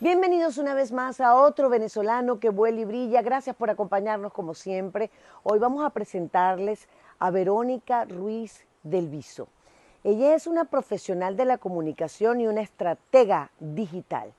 Bienvenidos una vez más a otro venezolano que vuela y brilla. Gracias por acompañarnos como siempre. Hoy vamos a presentarles a Verónica Ruiz del Viso. Ella es una profesional de la comunicación y una estratega digital.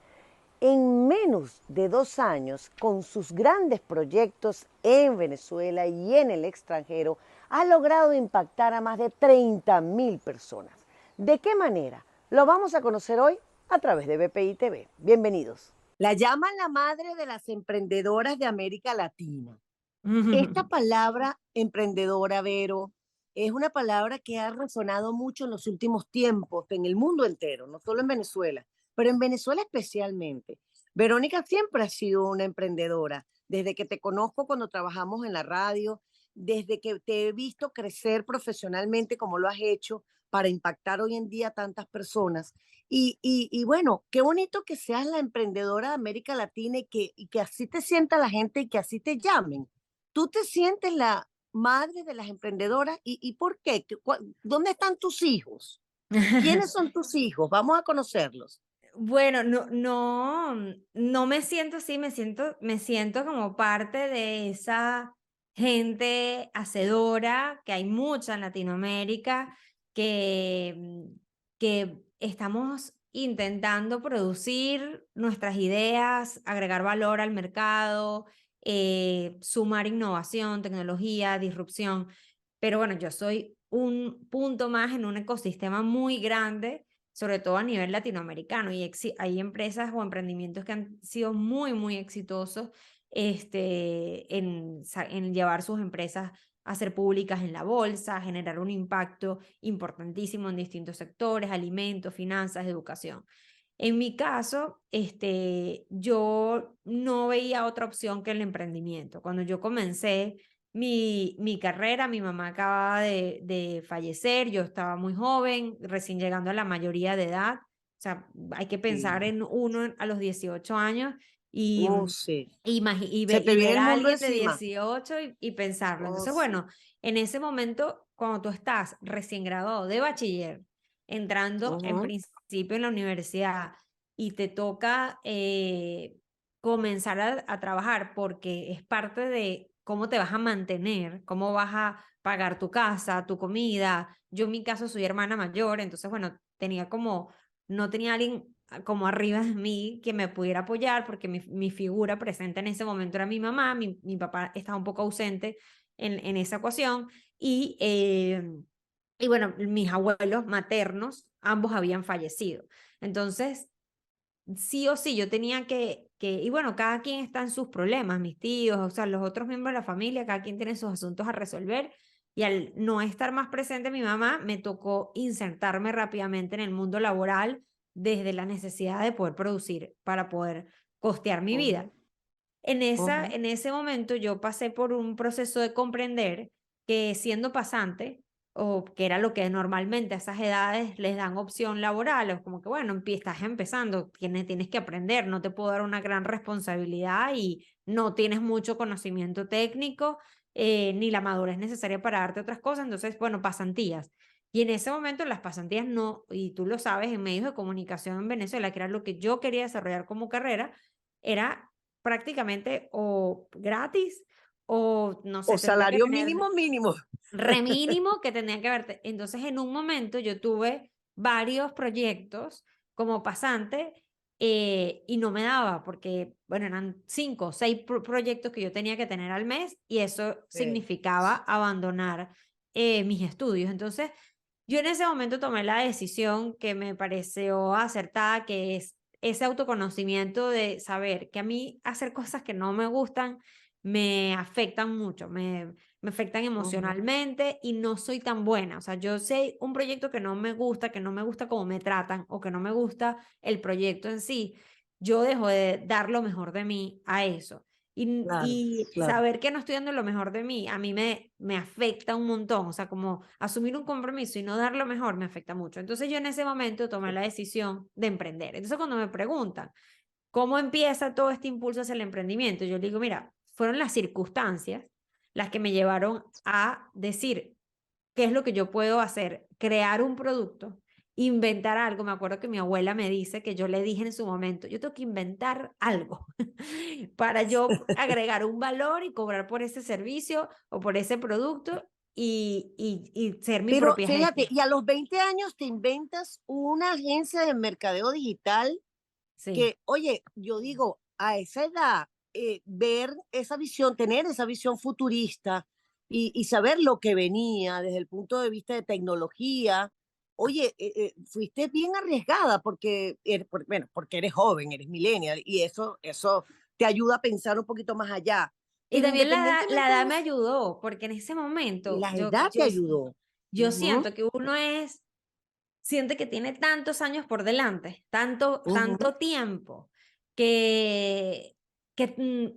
En menos de 2 años, con sus grandes proyectos en Venezuela y en el extranjero, ha logrado impactar a más de 30.000 personas. ¿De qué manera? Lo vamos a conocer hoy a través de BPI TV. Bienvenidos. La llaman la madre de las emprendedoras de América Latina. Esta palabra emprendedora, Vero, es una palabra que ha resonado mucho en los últimos tiempos, en el mundo entero, no solo en Venezuela, pero en Venezuela especialmente. Verónica siempre ha sido una emprendedora, desde que te conozco cuando trabajamos en la radio, desde que te he visto crecer profesionalmente como lo has hecho para impactar hoy en día a tantas personas. Y bueno, qué bonito que seas la emprendedora de América Latina y que así te sienta la gente y que así te llamen. ¿Tú te sientes la madre de las emprendedoras? ¿Y por qué? ¿Dónde están tus hijos? ¿Quiénes son tus hijos? Vamos a conocerlos. Bueno, no me siento así, me siento como parte de esa gente hacedora, que hay mucha en Latinoamérica, que, que estamos intentando producir nuestras ideas, agregar valor al mercado, sumar innovación, tecnología, disrupción. Pero bueno, yo soy un punto más en un ecosistema muy grande, sobre todo a nivel latinoamericano, y hay empresas o emprendimientos que han sido muy, muy exitosos en llevar sus empresas a ser públicas en la bolsa, a generar un impacto importantísimo en distintos sectores, alimentos, finanzas, educación. En mi caso, yo no veía otra opción que el emprendimiento. Cuando yo comencé mi carrera, mi mamá acababa de fallecer, yo estaba muy joven, recién llegando a la mayoría de edad. O sea, hay que pensar Sí. en uno a los 18 años y, Sí. y Se te viene ver el a mundo alguien de encima. 18 y pensarlo. Oh, Entonces, sí. bueno, en ese momento, cuando tú estás recién graduado de bachiller, entrando en Ujú. principio en la universidad y te toca comenzar a trabajar porque es parte de cómo te vas a mantener, cómo vas a pagar tu casa, tu comida. Yo en mi caso soy hermana mayor, entonces bueno, no tenía alguien como arriba de mí que me pudiera apoyar porque mi figura presente en ese momento era mi mamá, mi papá estaba un poco ausente en esa ecuación y, y bueno, mis abuelos maternos, ambos habían fallecido. Entonces, sí o sí, yo tenía y bueno, cada quien está en sus problemas, mis tíos, o sea, los otros miembros de la familia, cada quien tiene sus asuntos a resolver. Y al no estar más presente mi mamá, me tocó insertarme rápidamente en el mundo laboral desde la necesidad de poder producir para poder costear mi vida. Ujú, ujú. En ese momento yo pasé por un proceso de comprender que siendo pasante, o que era lo que normalmente a esas edades les dan opción laboral, o como que bueno, estás empezando, tienes que aprender, no te puedo dar una gran responsabilidad y no tienes mucho conocimiento técnico, ni la madurez necesaria para darte otras cosas, entonces, bueno, pasantías. Y en ese momento las pasantías no, y tú lo sabes, en medios de comunicación en Venezuela, que era lo que yo quería desarrollar como carrera, era prácticamente o gratis o no O sé, tendría que salario tener mínimo, mínimo. re mínimo que tendría que verte. Entonces, en un momento yo tuve varios proyectos como pasante y no me daba porque, bueno, eran 5 o 6 proyectos que yo tenía que tener al mes y eso Sí. significaba abandonar mis estudios. Entonces, yo en ese momento tomé la decisión que me pareció acertada, que es ese autoconocimiento de saber que a mí hacer cosas que no me gustan me afectan mucho, me afectan Ujú. emocionalmente y no soy tan buena. O sea, yo sé un proyecto que no me gusta cómo me tratan o que no me gusta el proyecto en sí, yo dejo de dar lo mejor de mí a eso. Claro, Y claro. saber que no estoy dando lo mejor de mí, a mí me afecta un montón. O sea, como asumir un compromiso y no dar lo mejor me afecta mucho. Entonces yo en ese momento tomé Sí. la decisión de emprender. Entonces cuando me preguntan, ¿cómo empieza todo este impulso hacia el emprendimiento? Yo le digo, mira, fueron las circunstancias las que me llevaron a decir, ¿qué es lo que yo puedo hacer? Crear un producto inventar algo. Me acuerdo que mi abuela me dice que yo le dije en su momento, yo tengo que inventar algo para yo agregar un valor y cobrar por ese servicio o por ese producto y ser mi Pero propia fíjate, jefe. y a los 20 años te inventas una agencia de mercadeo digital Sí. que, oye, yo digo, a esa edad, ver esa visión, tener esa visión futurista y saber lo que venía desde el punto de vista de tecnología, oye, fuiste bien arriesgada porque, bueno, porque eres joven, eres millennial y eso te ayuda a pensar un poquito más allá. Y Pero también la independientemente edad de me eso, ayudó, porque en ese momento la edad te ayudó. yo Ujú, siento que uno siente que tiene tantos años por delante, ujú, tanto tiempo, que,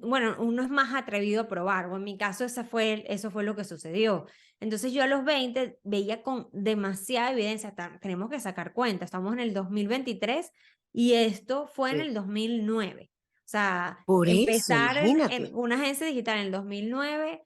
bueno, uno es más atrevido a probar, o en mi caso eso fue lo que sucedió. Entonces yo a los 20 veía con demasiada evidencia, tenemos que sacar cuenta, estamos en el 2023 y esto fue en sí. el 2009. O sea, Por eso, empezar imagínate. en una agencia digital en el 2009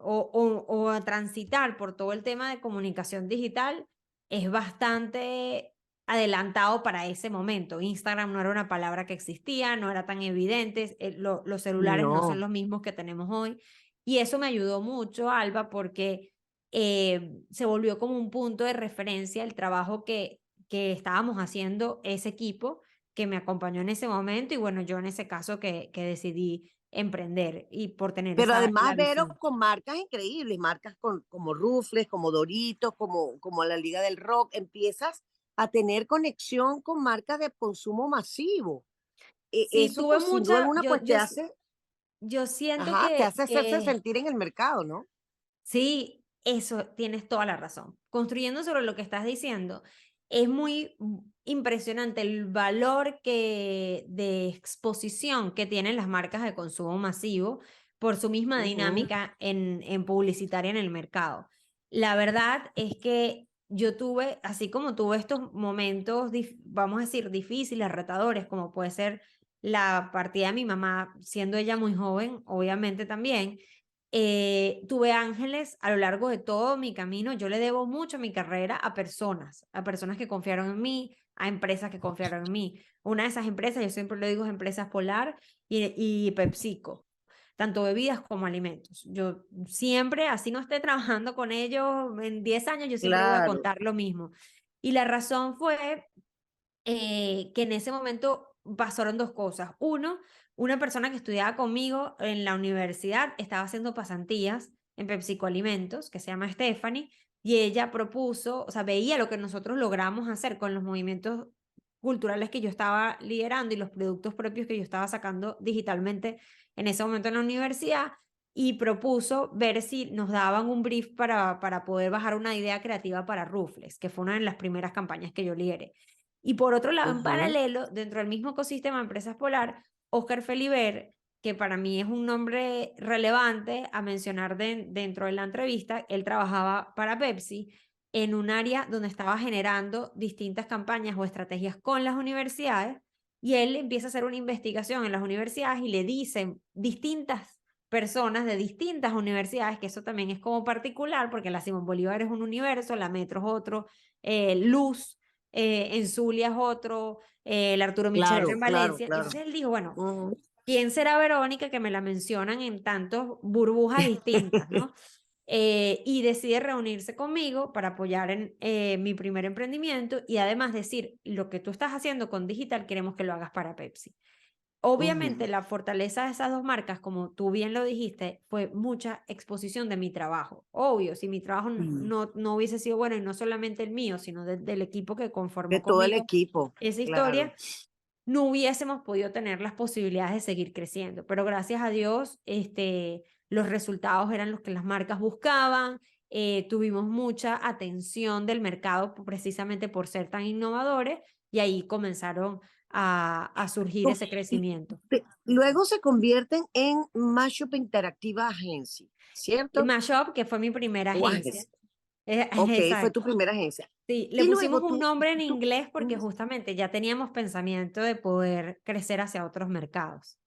o a transitar por todo el tema de comunicación digital es bastante adelantado para ese momento. Instagram no era una palabra que existía, no era tan evidente, los celulares no son No. los mismos que tenemos hoy. Y eso me ayudó mucho, Alba, porque se volvió como un punto de referencia el trabajo que estábamos haciendo ese equipo que me acompañó en ese momento y bueno, yo en ese caso que decidí emprender y por tener Pero la además, Vero, visión. con marcas increíbles, marcas como Rufles, como Doritos, como la Liga del Rock, empiezas a tener conexión con marcas de consumo masivo. Sí, Eso, tuve pues, sin duda mucha, alguna, pues, yo siento ajá, te hace hacerse sentir en el mercado, ¿no? sí, eso tienes toda la razón. Construyendo sobre lo que estás diciendo, es muy impresionante el valor de exposición que tienen las marcas de consumo masivo por su misma Ujú, dinámica en publicitaria en el mercado. La verdad es que yo tuve, así como tuve estos momentos, vamos a decir, difíciles, retadores, como puede ser la partida de mi mamá, siendo ella muy joven, obviamente también tuve ángeles a lo largo de todo mi camino. Yo le debo mucho mi carrera a personas que confiaron en mí, a empresas que confiaron en mí. Una de esas empresas, yo siempre lo digo, es Empresas Polar y PepsiCo, tanto bebidas como alimentos. Yo siempre, así no esté trabajando con ellos en 10 años, yo siempre voy a claro. contar lo mismo. Y la razón fue que en ese momento pasaron dos cosas. Uno, una persona que estudiaba conmigo en la universidad estaba haciendo pasantías en PepsiCo Alimentos, que se llama Stephanie, y ella propuso, o sea, veía lo que nosotros logramos hacer con los movimientos culturales que yo estaba liderando y los productos propios que yo estaba sacando digitalmente en ese momento en la universidad, y propuso ver si nos daban un brief para poder bajar una idea creativa para Rufles, que fue una de las primeras campañas que yo lideré. Y por otro lado, en Ujú, paralelo, dentro del mismo ecosistema de Empresas Polar, Oscar Feliber, que para mí es un nombre relevante a mencionar dentro de la entrevista, él trabajaba para Pepsi en un área donde estaba generando distintas campañas o estrategias con las universidades y él empieza a hacer una investigación en las universidades y le dicen distintas personas de distintas universidades, que eso también es como particular, porque la Simón Bolívar es un universo, la Metro es otro, Luz en Zulia es otro, el Arturo Michelet claro, en claro, Valencia. Y claro. entonces él dijo, bueno, Ujú. ¿quién será Verónica que me la mencionan en tantas burbujas distintas, ¿no? Y decide reunirse conmigo para apoyar en mi primer emprendimiento y además decir, lo que tú estás haciendo con digital queremos que lo hagas para Pepsi. Obviamente, Ujú, la fortaleza de esas dos marcas, como tú bien lo dijiste, fue mucha exposición de mi trabajo. Obvio, si mi trabajo mm. no hubiese sido bueno, y no solamente el mío, sino del equipo que De conformó todo el conmigo equipo, esa claro. historia, no hubiésemos podido tener las posibilidades de seguir creciendo. Pero gracias a Dios, los resultados eran los que las marcas buscaban. Tuvimos mucha atención del mercado precisamente por ser tan innovadores y ahí comenzaron a surgir Com- ese crecimiento. Luego se convierten en Mashup Interactiva Agency, Y ¿cierto? Mashup, que fue mi primera O agencia. agencia. Ok, fue tu Exacto. primera agencia. Sí, le Y pusimos luego un nombre en tú inglés porque justamente ya teníamos pensamiento de poder crecer hacia otros mercados.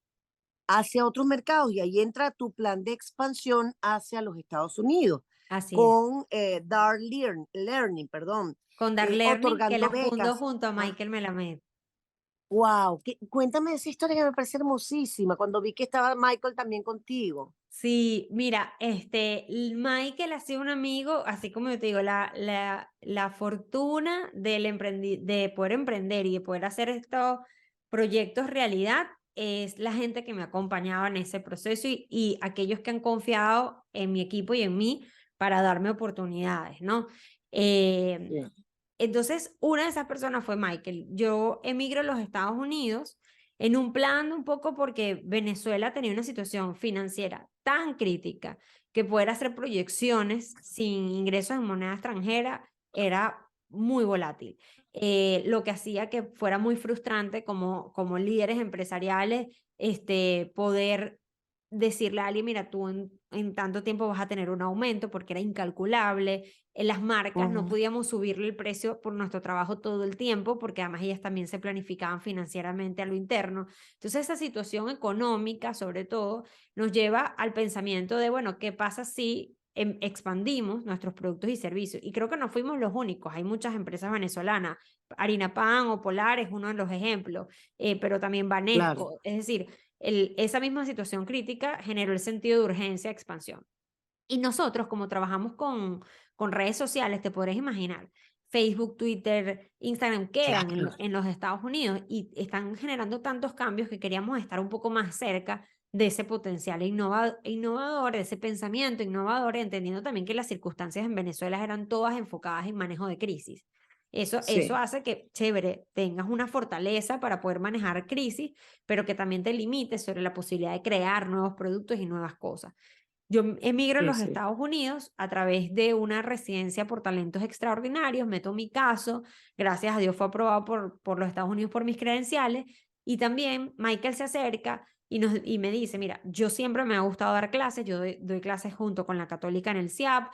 hacia otros mercados y ahí entra tu plan de expansión hacia los Estados Unidos. Así es. con Learning, perdón, Con Dar Learning, que otorgando la fundó becas. junto a Michael Melamed. Wow, cuéntame esa historia que me parece hermosísima, cuando vi que estaba Michael también contigo. Sí, mira, Michael ha sido un amigo, así como yo te digo, la fortuna de poder emprender y de poder hacer estos proyectos realidad es la gente que me acompañaba en ese proceso y aquellos que han confiado en mi equipo y en mí para darme oportunidades, ¿no? Eh, Sí. entonces, una de esas personas fue Michael. Yo emigro a los Estados Unidos en un plan un poco porque Venezuela tenía una situación financiera tan crítica que poder hacer proyecciones sin ingresos en moneda extranjera era muy volátil. Lo que hacía que fuera muy frustrante como líderes empresariales poder decirle a alguien, mira, tú en tanto tiempo vas a tener un aumento porque era incalculable. En las marcas no Ujú, podíamos subirle el precio por nuestro trabajo todo el tiempo porque además ellas también se planificaban financieramente a lo interno. Entonces esa situación económica, sobre todo, nos lleva al pensamiento de, bueno, ¿qué pasa si expandimos nuestros productos y servicios? Y creo que no fuimos los únicos, hay muchas empresas venezolanas, Harina Pan o Polar es uno de los ejemplos, pero también claro. Banesco, es decir, esa misma situación crítica generó el sentido de urgencia de expansión. Y nosotros, como trabajamos con redes sociales, te podrás imaginar, Facebook, Twitter, Instagram quedan Claro. en los Estados Unidos y están generando tantos cambios que queríamos estar un poco más cerca de ese potencial innovador, de ese pensamiento innovador, entendiendo también que las circunstancias en Venezuela eran todas enfocadas en manejo de crisis. Eso Sí, hace que, chévere, tengas una fortaleza para poder manejar crisis, pero que también te limites sobre la posibilidad de crear nuevos productos y nuevas cosas. Yo emigro a sí, los sí. Estados Unidos a través de una residencia por talentos extraordinarios, meto mi caso, gracias a Dios fue aprobado por los Estados Unidos por mis credenciales, y también Michael se acerca y me dice, mira, yo siempre me ha gustado dar clases, yo doy clases junto con la Católica en el CIAP,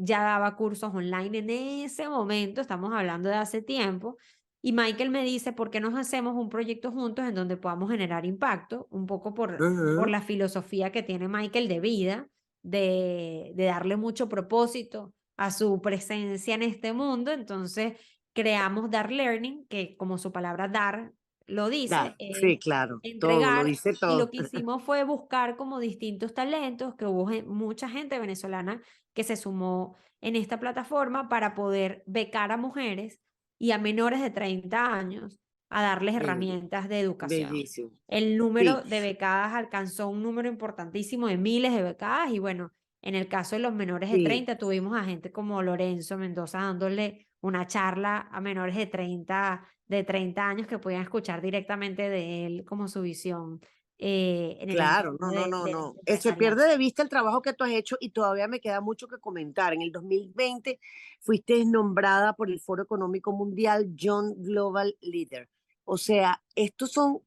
ya daba cursos online en ese momento, estamos hablando de hace tiempo, y Michael me dice, ¿por qué no hacemos un proyecto juntos en donde podamos generar impacto? Un poco por Ujú. la filosofía que tiene Michael de vida, de darle mucho propósito a su presencia en este mundo. Entonces, creamos Dar Learning, que como su palabra dar lo dice, Claro, es sí, claro, todo, lo entregar. dice Y lo todo. que hicimos fue buscar como distintos talentos, que hubo mucha gente venezolana que se sumó en esta plataforma para poder becar a mujeres y a menores de 30 años a darles Bello, herramientas de educación. bellísimo. El Sí, número de becadas alcanzó un número importantísimo de miles de becadas y bueno, en el caso de los menores de sí, 30 tuvimos a gente como Lorenzo Mendoza dándole una charla a menores de treinta años que podían escuchar directamente de él como su visión en el claro, entorno no, no, no, del no. Se empresarial. pierde de vista el trabajo que tú has hecho y todavía me queda mucho que comentar. En el 2020 fuiste nombrada por el Foro Económico Mundial Young Global Leader. O sea, estos son,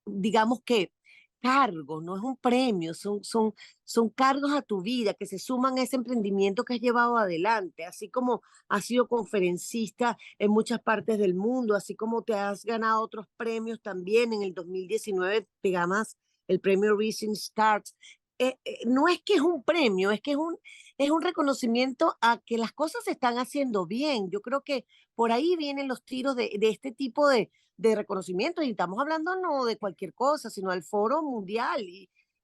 digamos que, cargos, no es un premio, son cargos a tu vida que se suman a ese emprendimiento que has llevado adelante, así como has sido conferencista en muchas partes del mundo, así como te has ganado otros premios también. En el 2019 te ganas el premio Rising Stars. No es que es un premio, es que es un reconocimiento a que las cosas se están haciendo bien. Yo creo que por ahí vienen los tiros de este tipo de reconocimiento. Y estamos hablando no de cualquier cosa, sino del Foro Mundial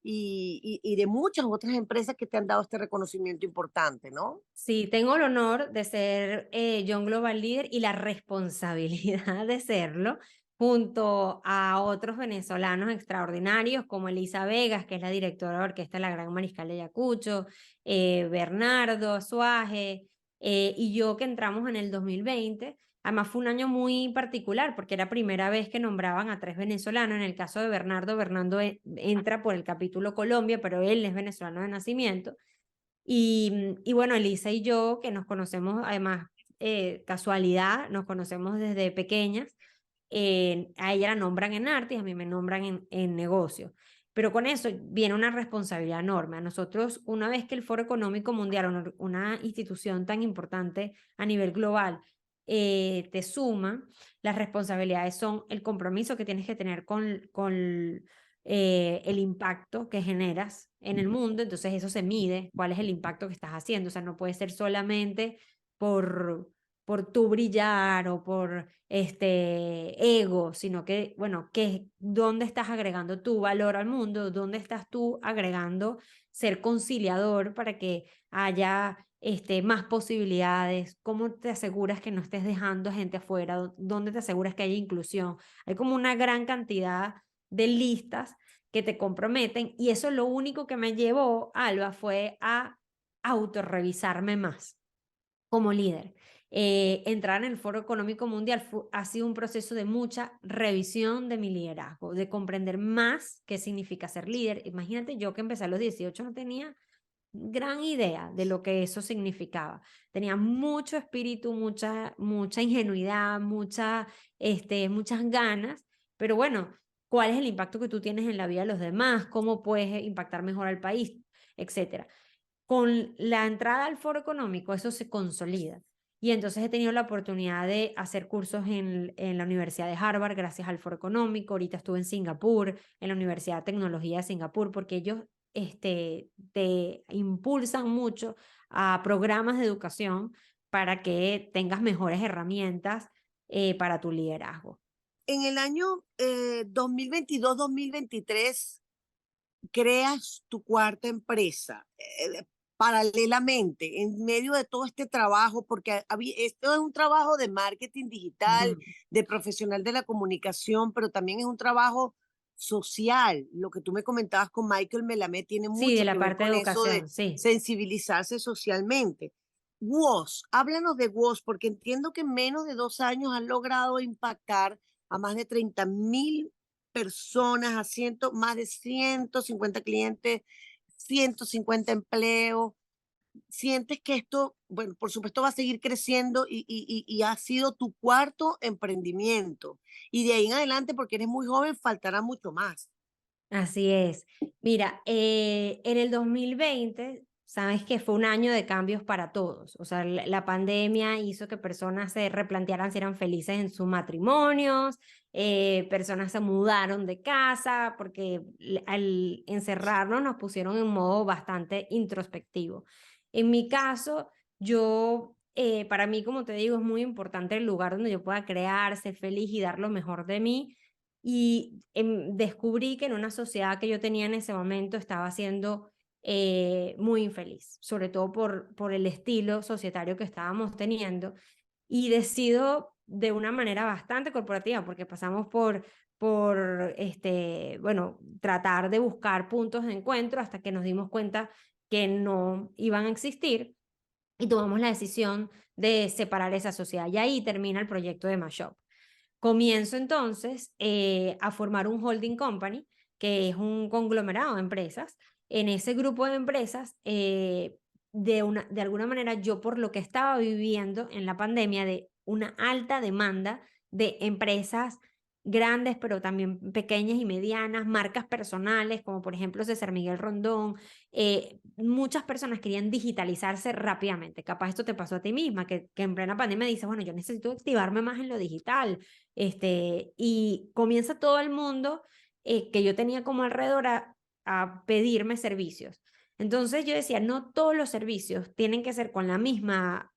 y de muchas otras empresas que te han dado este reconocimiento importante, ¿no? Sí, tengo el honor de ser Young Global Leader y la responsabilidad de serlo junto a otros venezolanos extraordinarios como Elisa Vegas, que es la directora de orquesta de la Gran Mariscal de Ayacucho, Bernardo Suaje, y yo que entramos en el 2020. Además fue un año muy particular porque era primera vez que nombraban a tres venezolanos. En el caso de Bernardo, Bernardo entra por el capítulo Colombia, pero él es venezolano de nacimiento. Y bueno, Elisa y yo, que nos conocemos además, casualidad, nos conocemos desde pequeñas, a ella la nombran en arte y a mí me nombran en negocio. Pero con eso viene una responsabilidad enorme. A nosotros, una vez que el Foro Económico Mundial, una institución tan importante a nivel global, te suma, las responsabilidades son el compromiso que tienes que tener el impacto que generas en el mundo, entonces eso se mide, cuál es el impacto que estás haciendo, o sea, no puede ser solamente por, por tu brillar o por ego, sino que, bueno, ¿dónde estás agregando tu valor al mundo? ¿Dónde estás tú agregando ser conciliador para que haya más posibilidades? ¿Cómo te aseguras que no estés dejando gente afuera? ¿Dónde te aseguras que haya inclusión? Hay como una gran cantidad de listas que te comprometen y eso lo único que me llevó, Alba, fue a autorrevisarme más como líder. Entrar en el Foro Económico Mundial ha sido un proceso de mucha revisión de mi liderazgo, de comprender más qué significa ser líder. Imagínate, yo que empecé a los 18 no tenía gran idea de lo que eso significaba. Tenía mucho espíritu, mucha ingenuidad, muchas ganas, pero bueno, ¿cuál es el impacto que tú tienes en la vida de los demás? ¿Cómo puedes impactar mejor al país? Etcétera. Con la entrada al foro económico, eso se consolida. Y entonces he tenido la oportunidad de hacer cursos en la Universidad de Harvard gracias al foro económico. Ahorita estuve en Singapur, en la Universidad de Tecnología de Singapur, porque ellos te impulsan mucho a programas de educación para que tengas mejores herramientas para tu liderazgo. En el año 2022-2023 creas tu cuarta empresa. Paralelamente, en medio de todo este trabajo, porque esto es un trabajo de marketing digital, Ujú. de profesional de la comunicación, pero también es un trabajo social. Lo que tú me comentabas con Michael Melamed tiene Sí, de mucho la que ver parte de con eso de educación, sí. sensibilizarse socialmente. WOS, háblanos de WOS, porque entiendo que en menos de 2 años han logrado impactar a más de 30.000 personas, más de 150 clientes, 150 empleos. ¿Sientes que esto, bueno, por supuesto va a seguir creciendo y ha sido tu cuarto emprendimiento? Y de ahí en adelante, porque eres muy joven, faltará mucho más. Así es. Mira, en el 2020, sabes que fue un año de cambios para todos. O sea, la pandemia hizo que personas se replantearan si eran felices en sus matrimonios, personas se mudaron de casa, porque al encerrarnos nos pusieron en un modo bastante introspectivo. En mi caso, para mí, como te digo, es muy importante el lugar donde yo pueda crear, ser feliz y dar lo mejor de mí y descubrí que en una sociedad que yo tenía en ese momento estaba siendo muy infeliz, sobre todo por el estilo societario que estábamos teniendo. Y decido de una manera bastante corporativa, porque pasamos bueno, tratar de buscar puntos de encuentro hasta que nos dimos cuenta que no iban a existir y tomamos la decisión de separar esa sociedad. Y ahí termina el proyecto de Mashup. Comienzo entonces a formar un holding company, que es un conglomerado de empresas. En ese grupo de empresas, de alguna manera, yo por lo que estaba viviendo en la pandemia de una alta demanda de empresas grandes, pero también pequeñas y medianas, marcas personales, como por ejemplo César Miguel Rondón, muchas personas querían digitalizarse rápidamente. Capaz esto te pasó a ti misma, que en plena pandemia dices, bueno, yo necesito activarme más en lo digital. Y comienza todo el mundo que yo tenía como alrededor a pedirme servicios. Entonces yo decía, no todos los servicios tienen que ser con la misma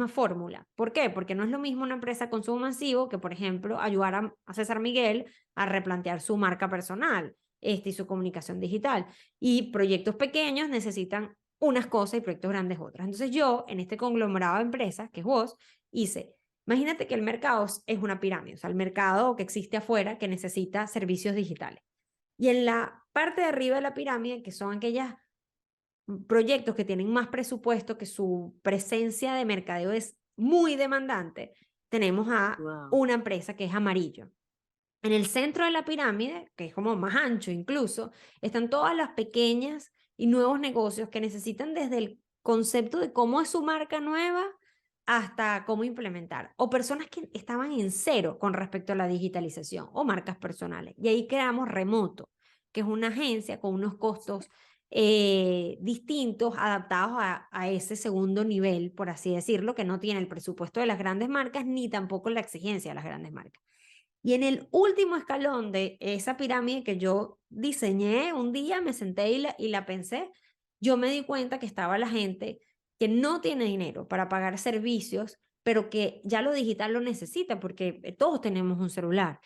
fórmula. ¿Por qué? Porque no es lo mismo una empresa de consumo masivo que, por ejemplo, ayudar a César Miguel a replantear su marca personal y su comunicación digital. Y proyectos pequeños necesitan unas cosas y proyectos grandes otras. Entonces yo, en este conglomerado de empresas, que es vos, hice, imagínate que el mercado es una pirámide, o sea, el mercado que existe afuera que necesita servicios digitales. Y en la parte de arriba de la pirámide, que son aquellos proyectos que tienen más presupuesto, que su presencia de mercadeo es muy demandante, tenemos a Wow. una empresa que es Amarillo. En el centro de la pirámide, que es como más ancho incluso, están todas las pequeñas y nuevos negocios que necesitan desde el concepto de cómo es su marca nueva hasta cómo implementar, o personas que estaban en cero con respecto a la digitalización, o marcas personales. Y ahí creamos Remoto, que es una agencia con unos costos distintos, adaptados a ese segundo nivel, por así decirlo, que no tiene el presupuesto de las grandes marcas ni tampoco la exigencia de las grandes marcas. Y en el último escalón de esa pirámide que yo diseñé, un día me senté y la pensé, yo me di cuenta que estaba la gente que no tiene dinero para pagar servicios, pero que ya lo digital lo necesita, porque todos tenemos un celular.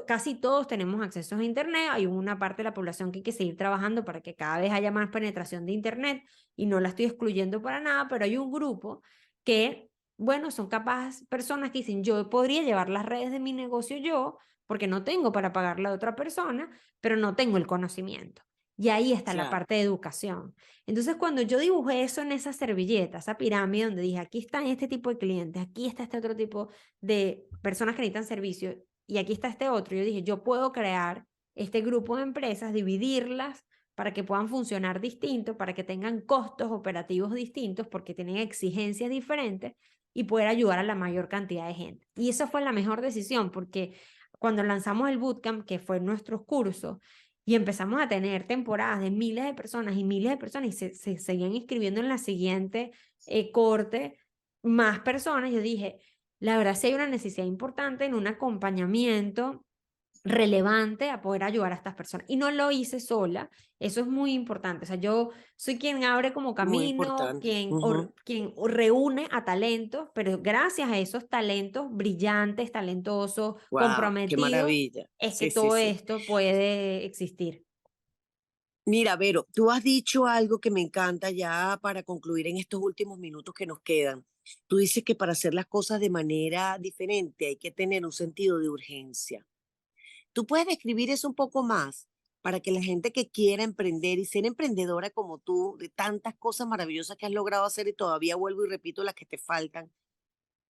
Casi todos tenemos acceso a Internet. Hay una parte de la población que hay que seguir trabajando para que cada vez haya más penetración de Internet, y no la estoy excluyendo para nada, pero hay un grupo que, bueno, son capaces personas que dicen, yo podría llevar las redes de mi negocio yo, porque no tengo para pagarle a otra persona, pero no tengo el conocimiento. Y ahí está la Claro. parte de educación. Entonces, cuando yo dibujé eso en esa servilleta, esa pirámide donde dije, aquí están este tipo de clientes, aquí está este otro tipo de personas que necesitan servicio, y aquí está este otro, yo dije, yo puedo crear este grupo de empresas, dividirlas para que puedan funcionar distintos, para que tengan costos operativos distintos, porque tienen exigencias diferentes, y poder ayudar a la mayor cantidad de gente. Y esa fue la mejor decisión, porque cuando lanzamos el bootcamp, que fue nuestros cursos, y empezamos a tener temporadas de miles de personas y miles de personas, y se seguían inscribiendo en la siguiente corte más personas, yo dije, la verdad sí hay una necesidad importante en un acompañamiento relevante a poder ayudar a estas personas. Y no lo hice sola, eso es muy importante. O sea, yo soy quien abre como Muy camino, importante. Ujú. quien reúne a talentos, pero gracias a esos talentos brillantes, talentosos, Wow, qué comprometidos, maravilla. es que Sí, sí, todo sí. esto puede existir. Mira, Vero, tú has dicho algo que me encanta ya para concluir en estos últimos minutos que nos quedan. Tú dices que para hacer las cosas de manera diferente hay que tener un sentido de urgencia. ¿Tú puedes describir eso un poco más para que la gente que quiera emprender y ser emprendedora como tú, de tantas cosas maravillosas que has logrado hacer y todavía vuelvo y repito las que te faltan,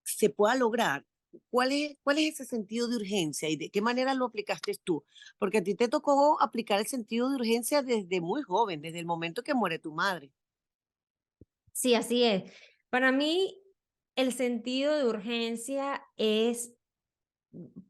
se pueda lograr? ¿Cuál es ese sentido de urgencia y de qué manera lo aplicaste tú? Porque a ti te tocó aplicar el sentido de urgencia desde muy joven, desde el momento que muere tu madre. Sí, así es. Para mí, el sentido de urgencia es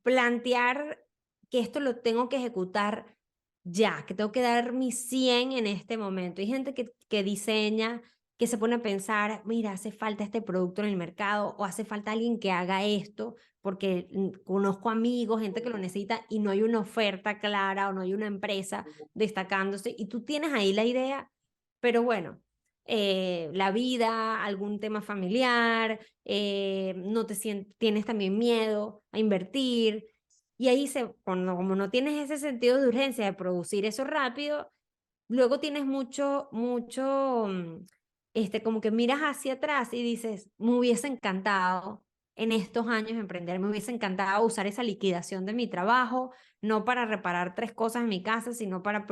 plantear que esto lo tengo que ejecutar ya, que tengo que dar mi 100 en este momento. Hay gente que diseña, que se pone a pensar, mira, hace falta este producto en el mercado, o hace falta alguien que haga esto, porque conozco amigos, gente que lo necesita, y no hay una oferta clara o no hay una empresa destacándose, y tú tienes ahí la idea, pero bueno, la vida, algún tema familiar, no te tienes también miedo a invertir, y ahí cuando, como no tienes ese sentido de urgencia de producir eso rápido, luego tienes como que miras hacia atrás y dices, me hubiese encantado en estos años emprender, me hubiese encantado usar esa liquidación de mi trabajo, no para reparar tres cosas en mi casa, sino para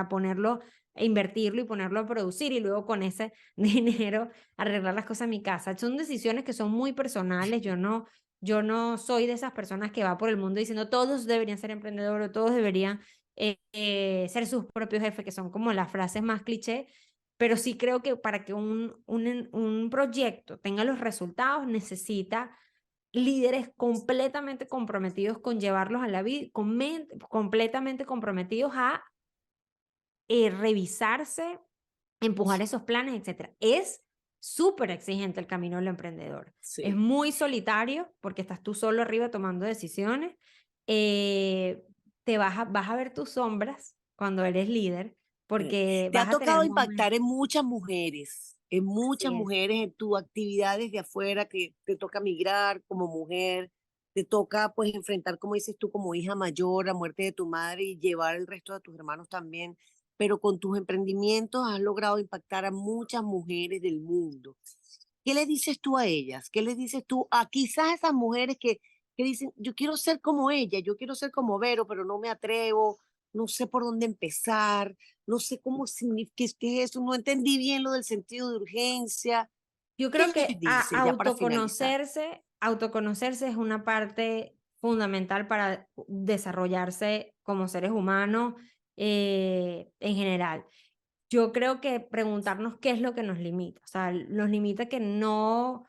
ponerlo, e invertirlo y ponerlo a producir, y luego con ese dinero arreglar las cosas en mi casa. Son decisiones que son muy personales. Yo no soy de esas personas que va por el mundo diciendo todos deberían ser emprendedores, todos deberían ser sus propios jefes, que son como las frases más cliché, pero sí creo que para que un proyecto tenga los resultados necesita líderes completamente comprometidos con llevarlos a la vida, completamente comprometidos a revisarse, empujar esos planes, etcétera. Es súper exigente el camino del emprendedor. Es Sí. muy solitario porque estás tú solo arriba tomando decisiones. Eh, vas a ver tus sombras cuando eres líder, porque Te ha vas a tener tocado momentos. impactar en muchas Así es. mujeres en tus actividades de afuera, que te toca migrar como mujer, te toca pues enfrentar, como dices tú, como hija mayor, la muerte de tu madre y llevar el resto de tus hermanos también, pero con tus emprendimientos has logrado impactar a muchas mujeres del mundo. ¿Qué le dices tú a ellas? ¿Qué le dices tú a quizás esas mujeres que dicen, yo quiero ser como ella, yo quiero ser como Vero, pero no me atrevo, no sé por dónde empezar, no sé cómo significa qué es eso, no entendí bien lo del sentido de urgencia? Yo ¿Qué creo les que dices ya para finalizar? autoconocerse es una parte fundamental para desarrollarse como seres humanos, en general. Yo creo que preguntarnos qué es lo que nos limita, o sea, nos limita que no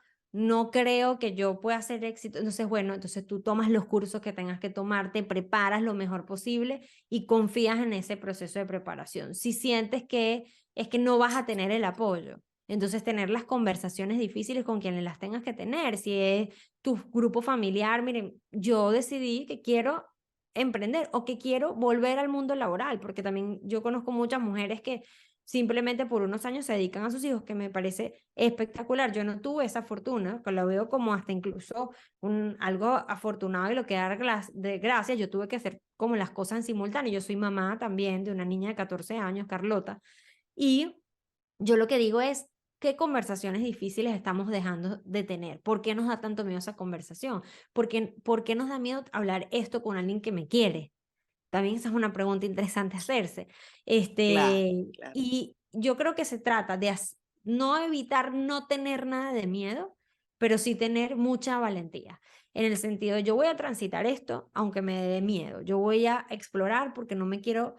creo que yo pueda hacer éxito. Entonces, bueno, entonces tú tomas los cursos que tengas que tomar, te preparas lo mejor posible y confías en ese proceso de preparación. Si sientes que es que no vas a tener el apoyo, entonces tener las conversaciones difíciles con quienes las tengas que tener. Si es tu grupo familiar, miren, yo decidí que quiero emprender o que quiero volver al mundo laboral, porque también yo conozco muchas mujeres que simplemente por unos años se dedican a sus hijos, que me parece espectacular. Yo no tuve esa fortuna, que lo veo como hasta incluso algo afortunado y lo que dar de gracias. Yo tuve que hacer como las cosas en simultáneo. Yo soy mamá también de una niña de 14 años, Carlota, y yo lo que digo es, ¿qué conversaciones difíciles estamos dejando de tener? ¿Por qué nos da tanto miedo esa conversación? ¿Por qué nos da miedo hablar esto con alguien que me quiere? También esa es una pregunta interesante hacerse. Claro, claro. Y yo creo que se trata de no evitar no tener nada de miedo, pero sí tener mucha valentía. En el sentido de yo voy a transitar esto aunque me dé miedo. Yo voy a explorar porque no me quiero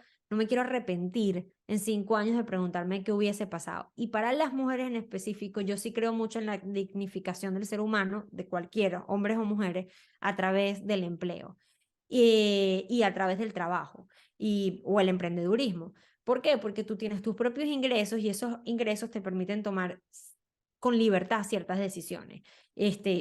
arrepentir en 5 años de preguntarme qué hubiese pasado. Y para las mujeres en específico, yo sí creo mucho en la dignificación del ser humano, de cualquiera, hombres o mujeres, a través del empleo y a través del trabajo o el emprendedurismo. ¿Por qué? Porque tú tienes tus propios ingresos y esos ingresos te permiten tomar con libertad ciertas decisiones.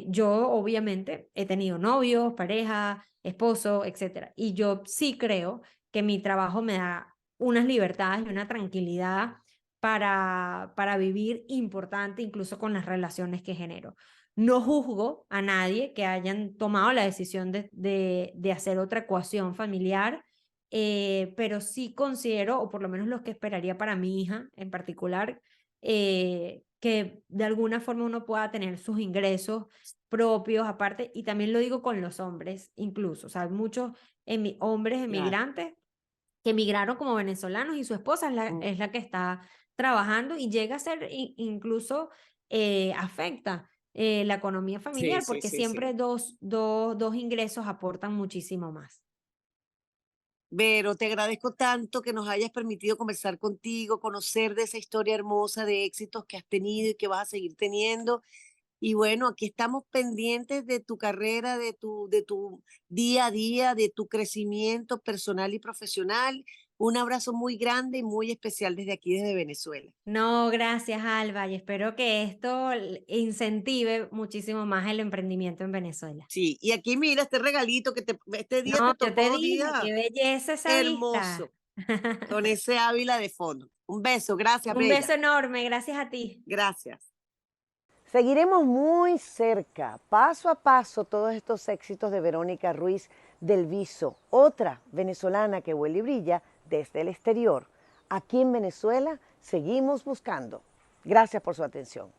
Yo obviamente he tenido novios, pareja, esposo, etcétera, y yo sí creo que mi trabajo me da unas libertades y una tranquilidad para vivir importante, incluso con las relaciones que genero. No juzgo a nadie que hayan tomado la decisión de hacer otra ecuación familiar, pero sí considero, o por lo menos lo que esperaría para mi hija en particular, que de alguna forma uno pueda tener sus ingresos propios aparte, y también lo digo con los hombres incluso, o sea, muchos hombres Claro. emigrantes que emigraron como venezolanos y su esposa Mm. es la que está trabajando y llega a ser incluso afecta la economía Sí, familiar sí, porque sí, sí. siempre dos ingresos aportan muchísimo más. Vero, te agradezco tanto que nos hayas permitido conversar contigo, conocer de esa historia hermosa de éxitos que has tenido y que vas a seguir teniendo. Y bueno, aquí estamos pendientes de tu carrera, de tu día a día, de tu crecimiento personal y profesional. Un abrazo muy grande y muy especial desde aquí, desde Venezuela. No, gracias, Alba, y espero que esto incentive muchísimo más el emprendimiento en Venezuela. Sí, y aquí mira este regalito este día te No, yo te tocó dije, día qué belleza esa hermoso, vista. con ese Ávila de fondo. Un beso, gracias, Un beso Bella. enorme, gracias a ti. Gracias. Seguiremos muy cerca, paso a paso, todos estos éxitos de Verónica Ruiz del Viso, otra venezolana que huele y brilla desde el exterior. Aquí en Venezuela seguimos buscando. Gracias por su atención.